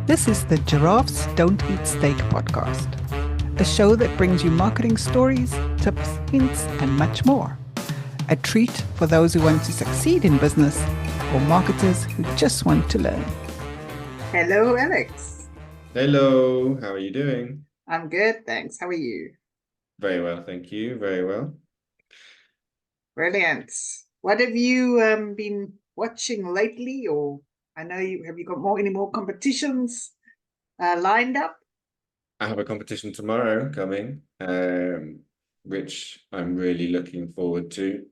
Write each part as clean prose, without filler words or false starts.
This is the Giraffes Don't Eat Steak podcast, a show that brings you marketing stories, tips, hints, and much more. A treat for those who want to succeed in business or marketers who just want to learn. Hello, Alex. Hello, how are you doing? I'm good, thanks. How are you? Very well, thank you. Very well. Brilliant. What have you been watching lately? Or I know have you got any more competitions lined up? I have a competition tomorrow coming, which I'm really looking forward to.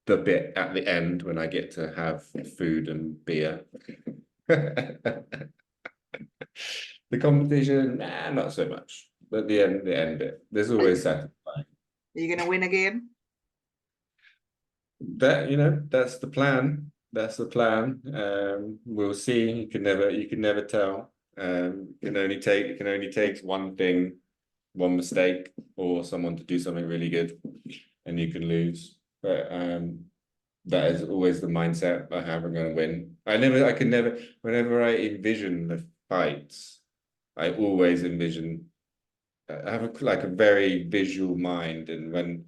The bit at the end when I get to have food and beer. The competition, not so much. But the end bit. There's always satisfying. Are you going to win again? That's the plan. That's the plan. We'll see. You can never tell. It can only take one thing, one mistake, or someone to do something really good, and you can lose. But that is always the mindset I have. I'm going to win. Whenever I envision the fights, I always envision. I have a very visual mind, and when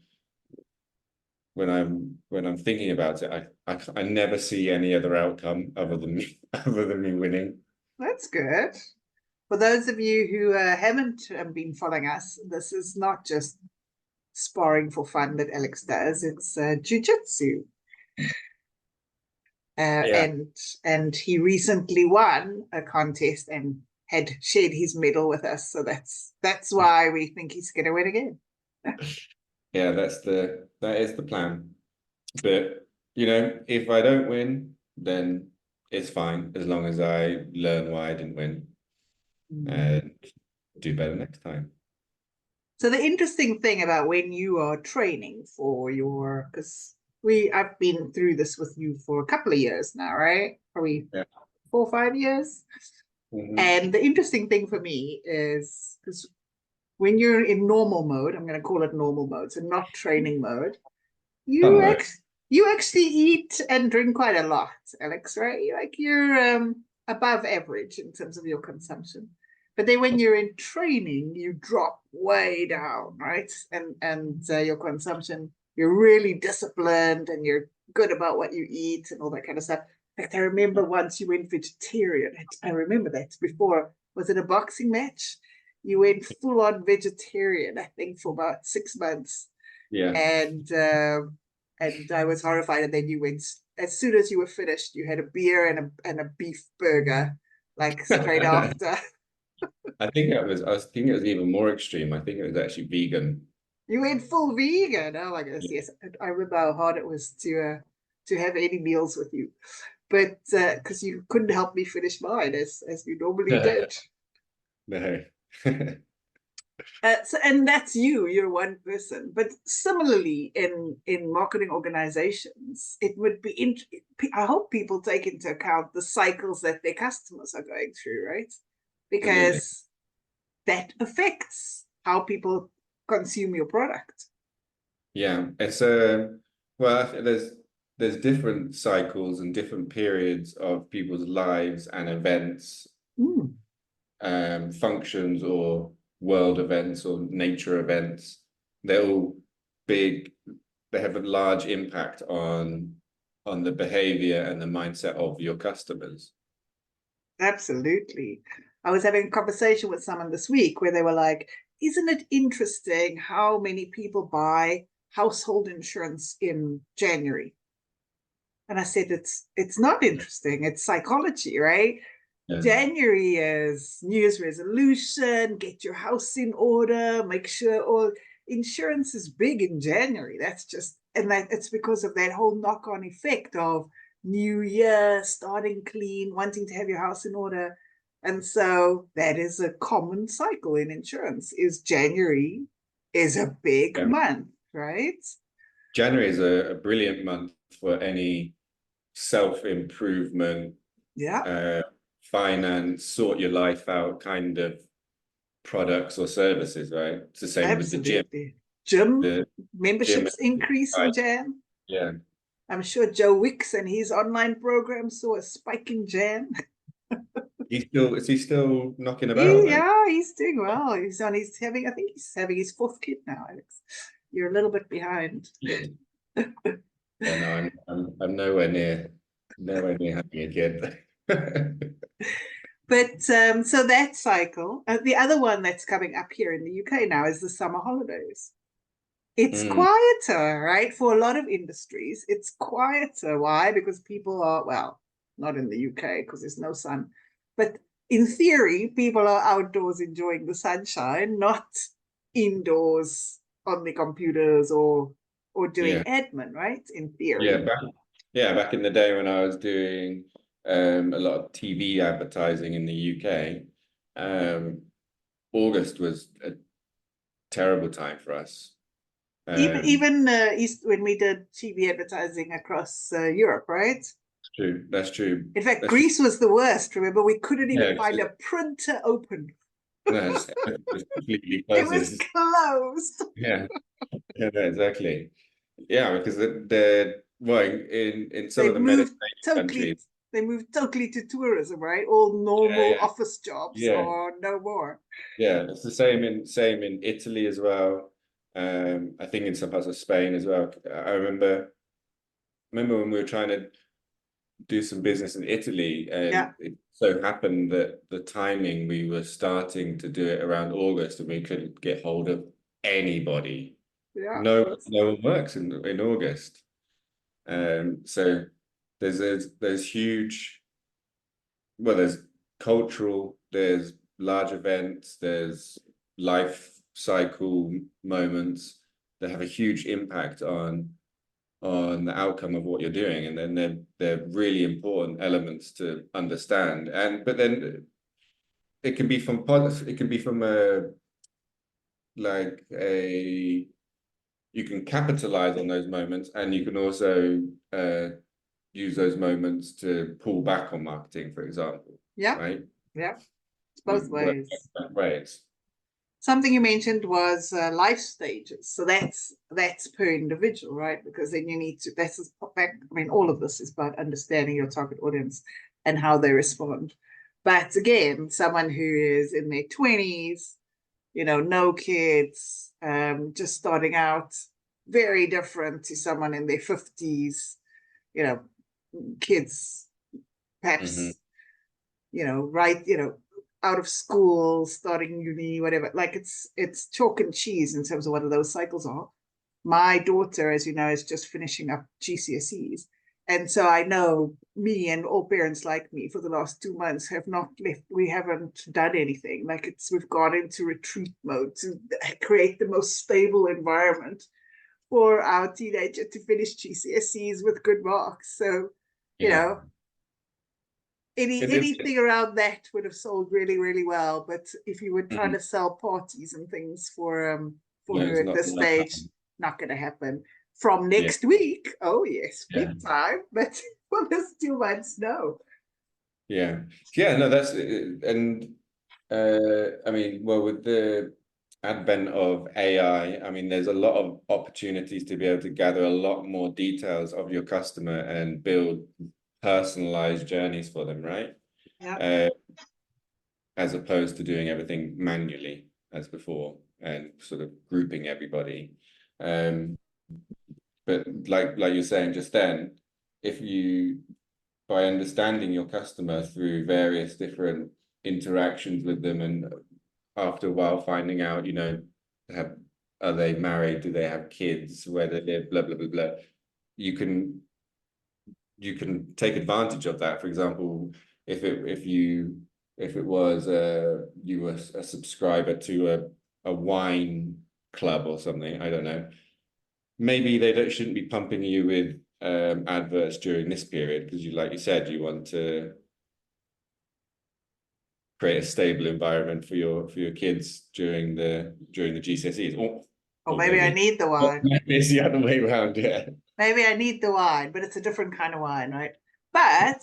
I'm thinking about it, I never see any other outcome other than me winning. That's good. For those of you who haven't been following us, this is not just sparring for fun that Alex does. It's jiu-jitsu. And he recently won a contest and had shared his medal with us. So that's why we think he's going to win again. Yeah, that is the plan. But if I don't win, then it's fine as long as I learn why I didn't win and do better next time. So the interesting thing about when you are training for because I've been through this with you for a couple of years now, right? Probably 4 or 5 years. Mm-hmm. And the interesting thing for me is because when you're in normal mode, I'm going to call it normal mode, so not training mode, you actually eat and drink quite a lot, Alex, right? Like you're above average in terms of your consumption. But then when you're in training, you drop way down, right? And your consumption, you're really disciplined and you're good about what you eat and all that kind of stuff. In fact, I remember once you went vegetarian. I remember that before. Was it a boxing match? You went full on vegetarian, I think, for about 6 months. Yeah. And I was horrified. And then you went, as soon as you were finished, you had a beer and a beef burger, like straight after. I think it was even more extreme. I think it was actually vegan. You went full vegan. Oh my goodness, yes. I remember how hard it was to have any meals with you. But because you couldn't help me finish mine as you normally did. No. And that's you're one person. But similarly in marketing organizations, it would be I hope people take into account the cycles that their customers are going through, right? Because that affects how people consume your product. Yeah, it's there's different cycles and different periods of people's lives and events, functions or world events or nature events. They're all big. They have a large impact on the behavior and the mindset of your customers. Absolutely. I was having a conversation with someone this week where they were like, isn't it interesting how many people buy household insurance in January? And I said, it's not interesting. It's psychology, right? Yeah. January is New Year's resolution, get your house in order, make sure all insurance is big in January. It's because of that whole knock-on effect of New Year, starting clean, wanting to have your house in order. And so that is a common cycle in insurance, is January is a big month, right? January is a brilliant month for any self-improvement, finance, sort your life out kind of products or services, right? It's the same with the gym. Gym memberships increase in Jan. Yeah. I'm sure Joe Wicks and his online program saw a spike in Jan. Is he still knocking about then? Yeah, he's doing well. I think he's having his fourth kid now, Alex. You're a little bit behind. Yeah, no, I'm nowhere near having a kid. But so that cycle, the other one that's coming up here in the UK now is the summer holidays. It's Mm, quieter, right? For a lot of industries, it's quieter. Why? Because people are, well, not in the UK because there's no sun, but in theory, people are outdoors enjoying the sunshine, not indoors on the computers or doing yeah, admin, right? In yeah, theory. back in the day when I was doing a lot of TV advertising in the UK, August was a terrible time for us. Even when we did TV advertising across Europe, right? True, that's true. In fact, That's true. Greece was the worst. Remember, we couldn't even Yeah, find a printer open. no, it's completely It was closed. closed. Yeah, yeah, no, exactly. Yeah, because well, in some They of the moved Mediterranean totally. countries, They moved totally to tourism, right? All yeah, normal yeah, office jobs yeah, or no more. yeah. It's the same in Italy as well. I think in some parts of Spain as well. I remember when we were trying to do some business in Italy, and Yeah, it so happened that the timing we were starting to do it around August, and we couldn't get hold of anybody. yeah. No one works in August. So there's huge, well, there's cultural, there's large events, there's life cycle moments that have a huge impact on the outcome of what you're doing, and then they're really important elements to understand. But then it can be from a like a you can capitalize on those moments, and you can also use those moments to pull back on marketing, for example, Yeah, right? yeah. It's You both work ways. both ways. Something you mentioned was life stages. So that's per individual, right? Because then you need to. I mean, all of this is about understanding your target audience and how they respond. But again, someone who is in their 20s, no kids, just starting out, very different to someone in their 50s, you know, kids, Hmm. perhaps, right, out of school, starting uni, whatever. Like it's chalk and cheese in terms of what those cycles are. My daughter, as you know, is just finishing up GCSEs. And so I know me and all parents like me for the last 2 months have not left. We haven't done anything. Like we've gone into retreat mode to create the most stable environment for our teenager to finish GCSEs with good marks. So, you Yeah, know, it is. anything around that would have sold really, really well. But if you were trying Mhm. to sell parties and things for No, her it's at not this like that. stage, not going to happen. From Yeah, next week, oh yes, yeah, big time. But for this 2 months, no. yeah, yeah. No, that's and I mean, well, with the advent of AI, I mean, there's a lot of opportunities to be able to gather a lot more details of your customer and build personalized journeys for them, right? Yeah. Uh, as opposed to doing everything manually as before and sort of grouping everybody. Um, but like you're saying just then, if you by understanding your customer through various different interactions with them, and after a while finding out, have are they married, do they have kids, where they live, blah blah blah blah, you can take advantage of that. For example, if it was you were a subscriber to a wine club or something, I don't know, maybe shouldn't be pumping you with adverts during this period, because like you said, you want to create a stable environment for your kids during the GCSEs, Or or maybe I maybe need the wine. maybe it's the other way around. Yeah. Maybe I need the wine, but it's a different kind of wine, right? But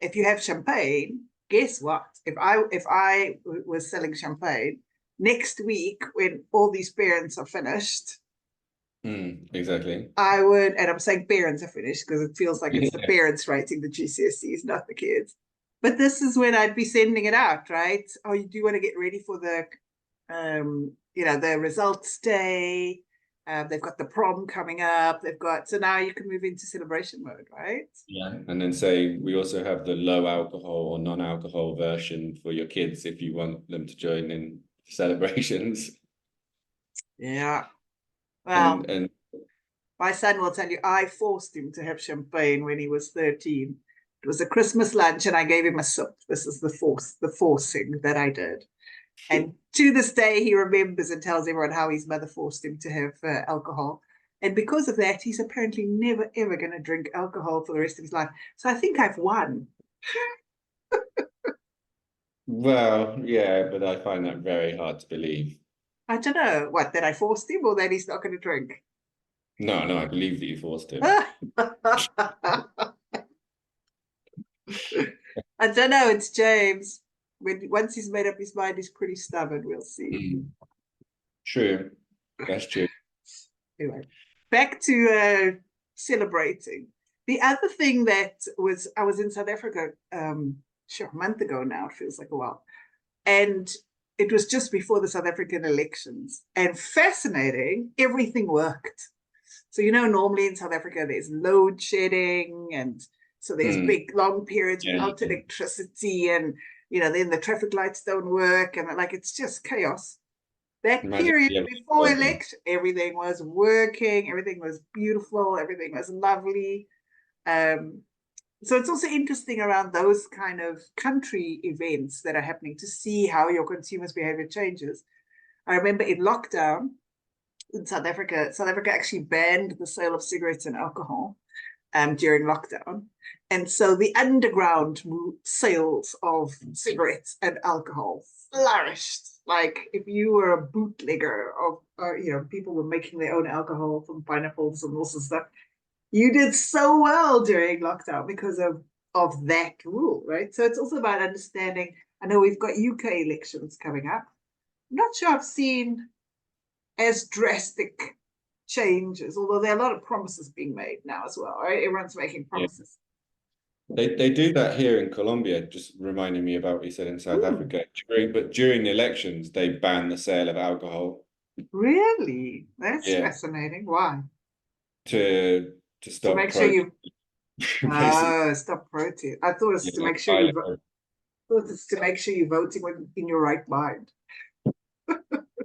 if you have champagne, guess what? If I was selling champagne next week when all these parents are finished, Exactly. I would, and I'm saying parents are finished because it feels like it's the Yeah. parents writing the GCSEs, not the kids. But this is when I'd be sending it out, right? Oh, you do want to get ready for the, the results day. They've got the prom coming up. So now you can move into celebration mode, right? Yeah, and then say we also have the low alcohol or non-alcohol version for your kids if you want them to join in celebrations. Yeah. Well, and my son will tell you, I forced him to have champagne when he was 13. It was a Christmas lunch and I gave him a sip. This is the forcing that I did. And to this day, he remembers and tells everyone how his mother forced him to have alcohol. And because of that, he's apparently never, ever going to drink alcohol for the rest of his life. So I think I've won. Well, yeah, but I find that very hard to believe. I don't know, what, that I forced him or that he's not going to drink? No, I believe that you forced him. I don't know, it's James. Once he's made up his mind, he's pretty stubborn. We'll see. True. That's true. Anyway, back to celebrating. The other thing that I was in South Africa a month ago now, it feels like a while. And it was just before the South African elections. And fascinating, everything worked. So, normally in South Africa, there's load shedding. And so there's big, long periods without electricity. And, then the traffic lights don't work. And it's just chaos. That period before election, everything was working. Everything was beautiful. Everything was lovely. So it's also interesting around those kind of country events that are happening to see how your consumers' behavior changes. I remember in lockdown in South Africa actually banned the sale of cigarettes and alcohol during lockdown. And so the underground sales of cigarettes and alcohol flourished. Like if you were a bootlegger of, people were making their own alcohol from pineapples and all sorts of stuff. You did so well during lockdown because of that rule, right? So it's also about understanding. I know we've got UK elections coming up. I'm not sure I've seen as drastic changes, although there are a lot of promises being made now as well, right? Everyone's making promises. They do that here in Colombia, just reminding me about what you said in South Africa. During the elections, they ban the sale of alcohol. Really? That's fascinating. Why? To stop. To make sure you stop protest. I thought it was to make sure you vote. I thought it's to make sure you're voting in your right mind.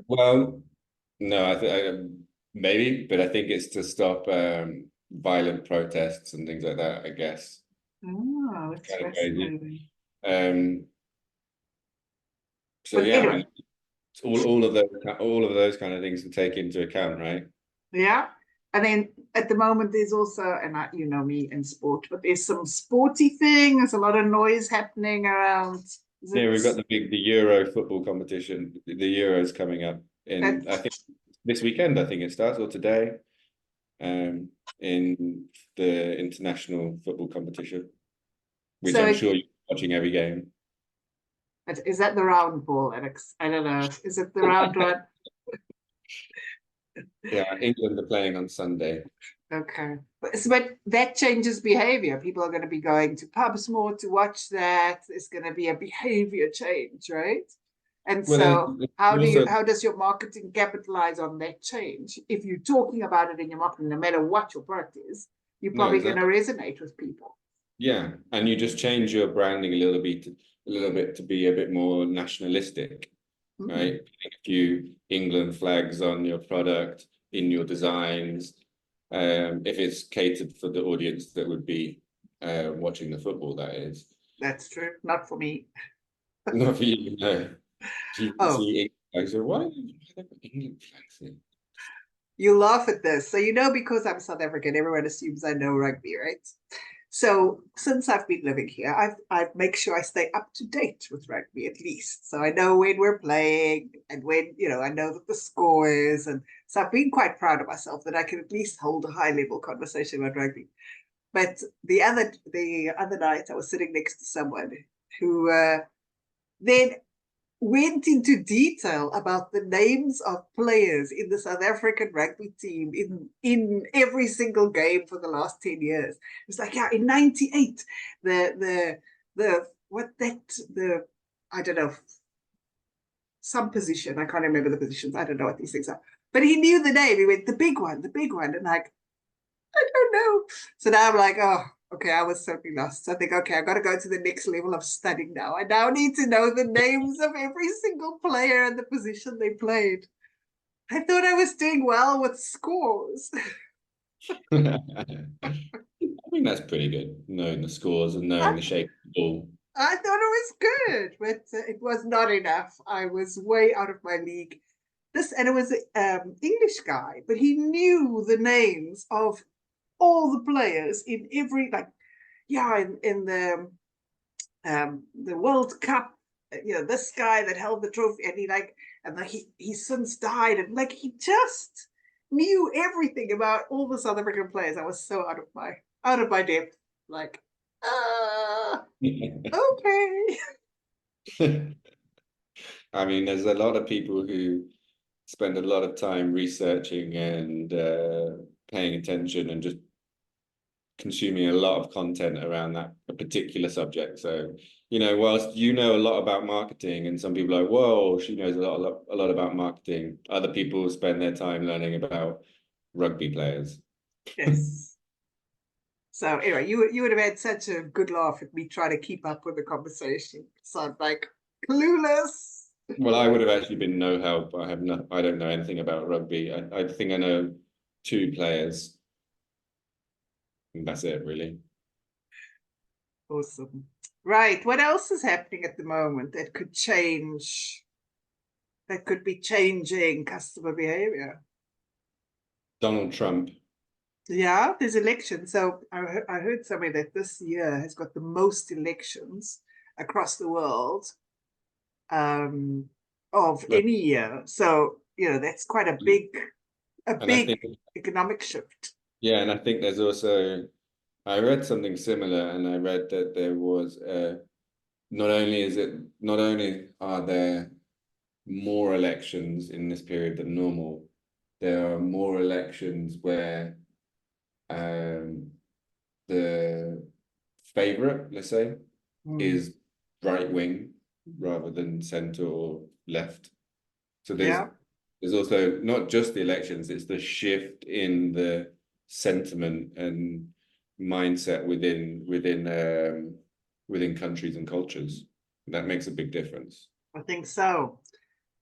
Well, no, I think maybe, but I think it's to stop violent protests and things like that, I guess. Oh, that's fascinating. So yeah, anyway. all of those kind of things to take into account, right? Yeah. And then at the moment, there's also, and you know me in sport, but there's some sporty thing. There's a lot of noise happening around. Yeah, we've got the Euro football competition. The Euro's coming up I think this weekend. I think it starts, or today, in the international football competition, which I'm sure you're watching every game. Is that the round ball, Alex? I don't know. Is it the round one? Yeah, England are playing on Sunday. Okay. But that changes behavior. People are going to be going to pubs more to watch that. There's going to be a behavior change, right? And so how does your marketing capitalize on that change? If you're talking about it in your marketing, no matter what your product is, you're probably going to resonate with people. Yeah, and you just change your branding a little bit to be a bit more nationalistic, right? A few England flags on your product, in your designs, if it's catered for the audience that would be watching the football, that is. That's true. Not for me. Not for you, no. You see England, so why have England flags in? You laugh at this. So because I'm South African, everyone assumes I know rugby, right? So since I've been living here, I make sure I stay up to date with rugby at least. So I know when we're playing and when, I know that the score is. And so I've been quite proud of myself that I can at least hold a high level conversation about rugby. But the other night I was sitting next to someone who then went into detail about the names of players in the South African rugby team in every single game for the last 10 years. It's like, in 98, the I don't know, some position. I can't remember the positions. I don't know what these things are. But he knew the name. He went, the big one. And like, I don't know. So now I'm like, oh, okay, I was totally lost. So I think, okay, I've got to go to the next level of studying now. I now need to know the names of every single player and the position they played. I thought I was doing well with scores. I think that's pretty good, knowing the scores and knowing the shape of the ball. I thought it was good, but it was not enough. I was way out of my league. And it was an English guy, but he knew the names of all the players in every, like, yeah, in the World Cup, this guy that held the trophy, and he's since died, and like he just knew everything about all the South African players. I was so out of my depth, like, okay. I mean, there's a lot of people who spend a lot of time researching and paying attention and just consuming a lot of content around that a particular subject. So, whilst you know a lot about marketing, and some people are like, whoa, she knows a lot about marketing. Other people spend their time learning about rugby players. Yes. So anyway, you would have had such a good laugh at me trying to keep up with the conversation. So I'm like clueless. Well, I would have actually been no help. I don't know anything about rugby. I think I know 2 players. And that's it, really. Awesome. Right. What else is happening at the moment that could be changing customer behavior? Donald Trump. Yeah, there's elections. So I heard somewhere that this year has got the most elections across the world of any year. So, that's quite a big economic shift. Yeah, and I think there's also, I read something similar, and I read that there was not only are there more elections in this period than normal, there are more elections where the favorite, let's say, is right wing rather than center or left. So there's also not just the elections, it's the shift in the sentiment and mindset within countries and cultures. That makes a big difference. I think so.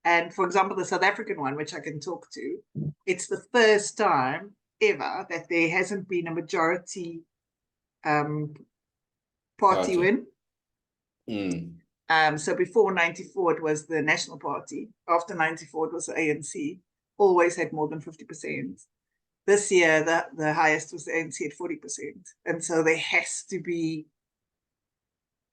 And for example, the South African one, which I can talk to, it's the first time ever that there hasn't been a majority party win. So before 94, it was the National Party. After 94, it was the ANC. Always had more than 50%. This year, the highest was the ANC at 40%. And so there has to be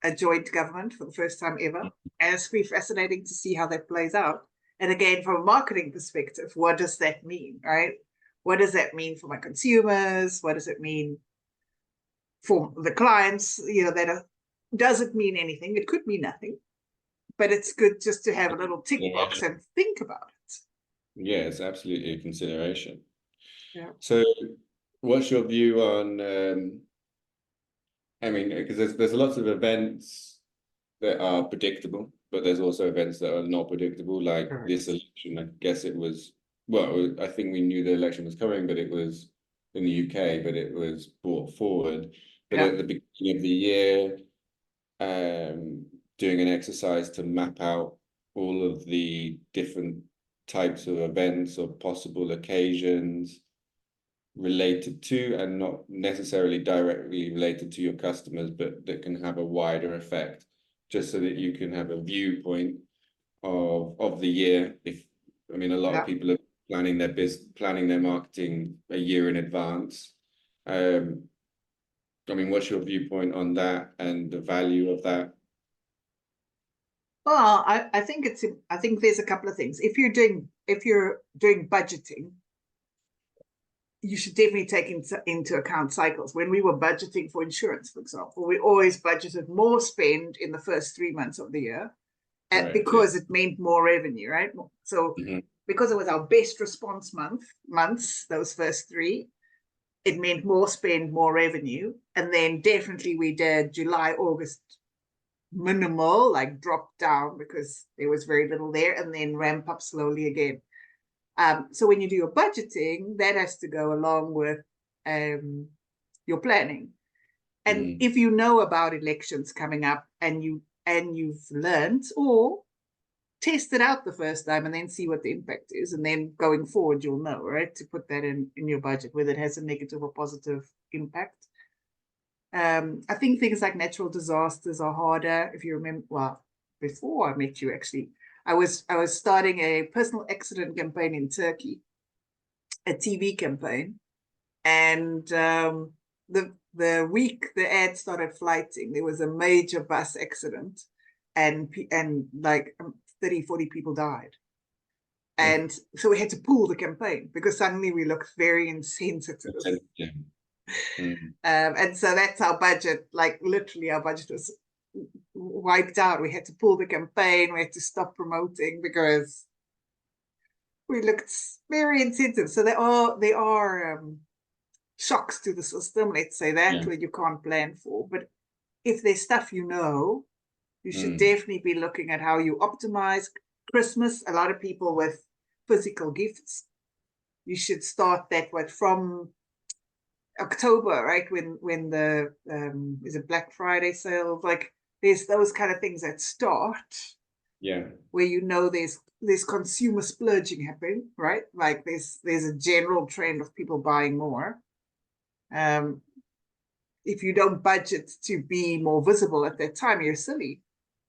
a joint government for the first time ever. And it's pretty fascinating to see how that plays out. And again, from a marketing perspective, what does that mean, right? What does that mean for my consumers? What does it mean for the clients? Does it mean anything? It could mean nothing, but it's good just to have a little tick box and think about it. Yeah, it's absolutely a consideration. Yeah. So what's your view on, I mean, because there's lots of events that are predictable, but there's also events that are not predictable, like this election. I guess it was, well, I think we knew the election was coming, but it was in the UK, but it was brought forward. But at the beginning of the year, doing an exercise to map out all of the different types of events or possible occasions related to, and not necessarily directly related to your customers, but that can have a wider effect, just so that you can have a viewpoint of the year. A lot of people are planning their marketing a year in advance. What's your viewpoint on that and the value of that? Well, I think there's a couple of things. If you're doing budgeting, you should definitely take into account cycles. When we were budgeting for insurance, for example, we always budgeted more spend in the first 3 months of the year, because it meant more revenue, right? So because it was our best response months, those first 3, it meant more spend, more revenue. And then definitely we did July, August, minimal, like drop down because there was very little there, and then ramp up slowly again. So when you do your budgeting, that has to go along with your planning. And if you know about elections coming up and you've learned or test it out the first time and then see what the impact is, and then going forward you'll know, right, to put that in your budget, whether it has a negative or positive impact. I think things like natural disasters are harder. If you remember, well, before I met you, actually, I was starting a personal accident campaign in Turkey, a TV campaign, and the week the ad started flighting, there was a major bus accident, and like 30, 40 people died. And so we had to pull the campaign because suddenly we looked very insensitive. And so that's our budget, like literally our budget was wiped out. We had to pull the campaign, we had to stop promoting because we looked very insensitive. So there are shocks to the system, let's say that, where you can't plan for. But if there's stuff you should definitely be looking at how you optimize Christmas. A lot of people with physical gifts, you should start that with from October, right? When the is it Black Friday sales? Like there's those kind of things that start, where there's consumer splurging happening, right? Like there's a general trend of people buying more. If you don't budget to be more visible at that time, you're silly.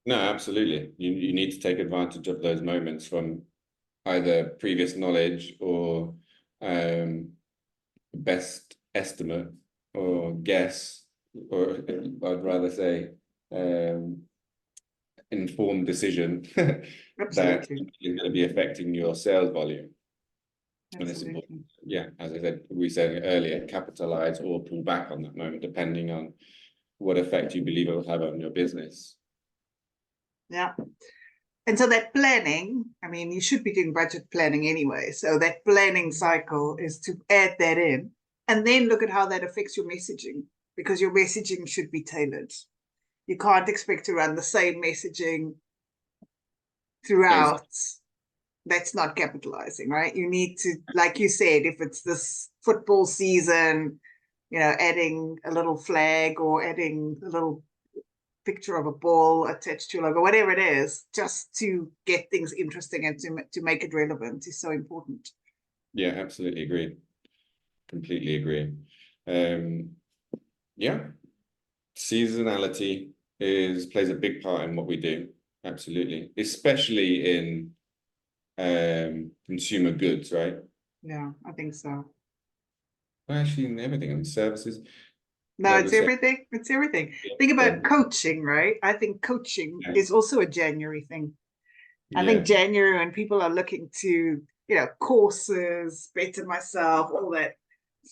No, absolutely. You need to take advantage of those moments from either previous knowledge or best estimate or guess, or I'd rather say informed decision that is going to be affecting your sales volume. And it's important, as I said, we said earlier, capitalize or pull back on that moment, depending on what effect you believe it will have on your business. Yeah. And so that planning, I mean, you should be doing budget planning anyway. So that planning cycle is to add that in and then look at how that affects your messaging, because your messaging should be tailored. You can't expect to run the same messaging throughout. That's not capitalizing, right? You need to, like you said, if it's this football season, adding a little flag or adding a little picture of a ball attached to your logo, whatever it is, just to get things interesting and to make it relevant is so important. Yeah, absolutely agree. Completely agree. Seasonality plays a big part in what we do. Absolutely, especially in consumer goods, right? Yeah, I think so. Well, actually, in everything, and services. No, it's everything. It's everything. Think about coaching, right? I think coaching is also a January thing. I think January, when people are looking to, courses, better myself, all that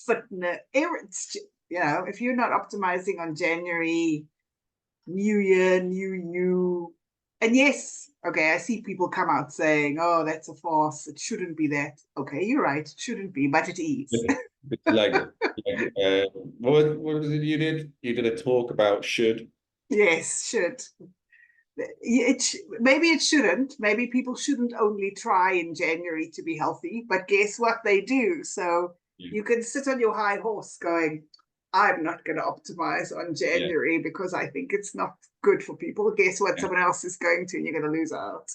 fitness, if you're not optimizing on January, new year, new you. And yes, okay, I see people come out saying, oh, that's a farce. It shouldn't be that. Okay, you're right. It shouldn't be, but it is. It's like what was it you did? You did a talk about should. Yes, should. Maybe it shouldn't. Maybe people shouldn't only try in January to be healthy, but guess what they do? So you can sit on your high horse going, I'm not going to optimize on January because I think it's not good for people. Guess what? Someone else is going to, and you're going to lose out.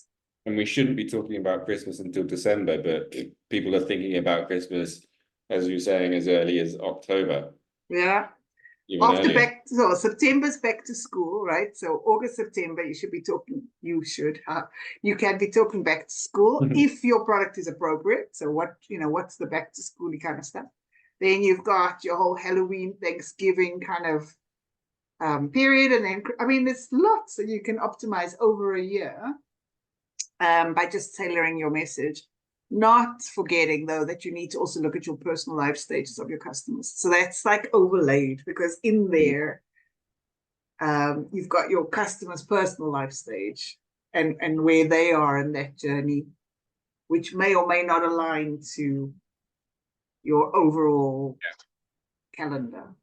And we shouldn't be talking about Christmas until December, but if people are thinking about Christmas, as you're saying, as early as October. Yeah. After September's back to school, right? So August, September, you can be talking back to school if your product is appropriate. So what's the back to school kind of stuff? Then you've got your whole Halloween, Thanksgiving kind of period. And then, there's lots that you can optimize over a year by just tailoring your message. Not forgetting, though, that you need to also look at your personal life stages of your customers. So that's like overlaid, because in there, you've got your customer's personal life stage and where they are in that journey, which may or may not align to your overall calendar.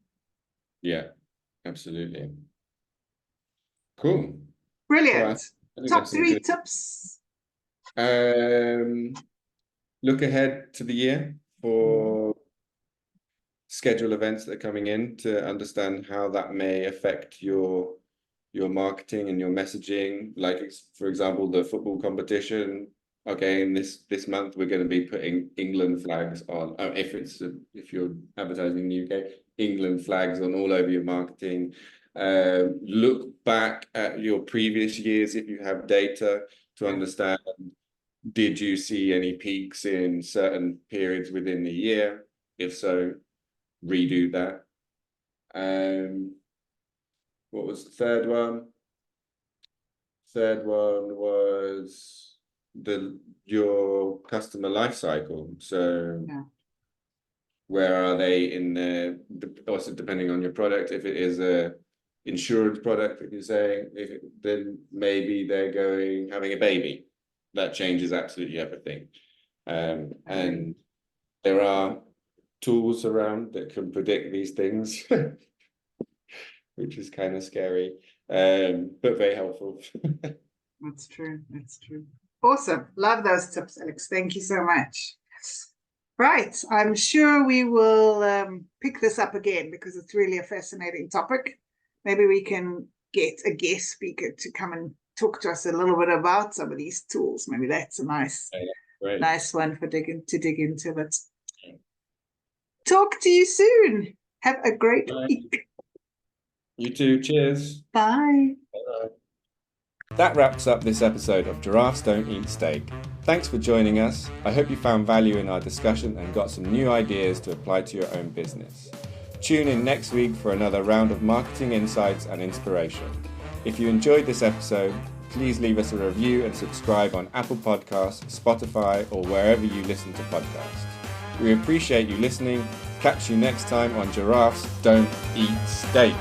Yeah, absolutely. Cool. Brilliant. I think Top that's all 3 good. tips. Look ahead to the year for schedule events that are coming in to understand how that may affect your marketing and your messaging. Like, for example, the football competition. Okay, in this month we're going to be putting England flags on. Oh, if you're advertising in the UK, England flags on all over your marketing. Look back at your previous years if you have data to understand, did you see any peaks in certain periods within the year? If so, redo that. What was the third one? Third one was your customer life cycle. So where are they in also depending on your product, if it is a insurance product that you're saying, then maybe they're having a baby. That changes absolutely everything. And there are tools around that can predict these things, which is kind of scary, but very helpful. That's true. That's true. Awesome. Love those tips, Alex. Thank you so much. Right. I'm sure we will pick this up again because it's really a fascinating topic. Maybe we can get a guest speaker to come and talk to us a little bit about some of these tools. Maybe that's a nice one for dig into. But talk to you soon. Have a great week. You too. Cheers. Bye. Bye. That wraps up this episode of Giraffes Don't Eat Steak. Thanks for joining us. I hope you found value in our discussion and got some new ideas to apply to your own business. Tune in next week for another round of marketing insights and inspiration. If you enjoyed this episode, please leave us a review and subscribe on Apple Podcasts, Spotify, or wherever you listen to podcasts. We appreciate you listening. Catch you next time on Giraffes Don't Eat Steak.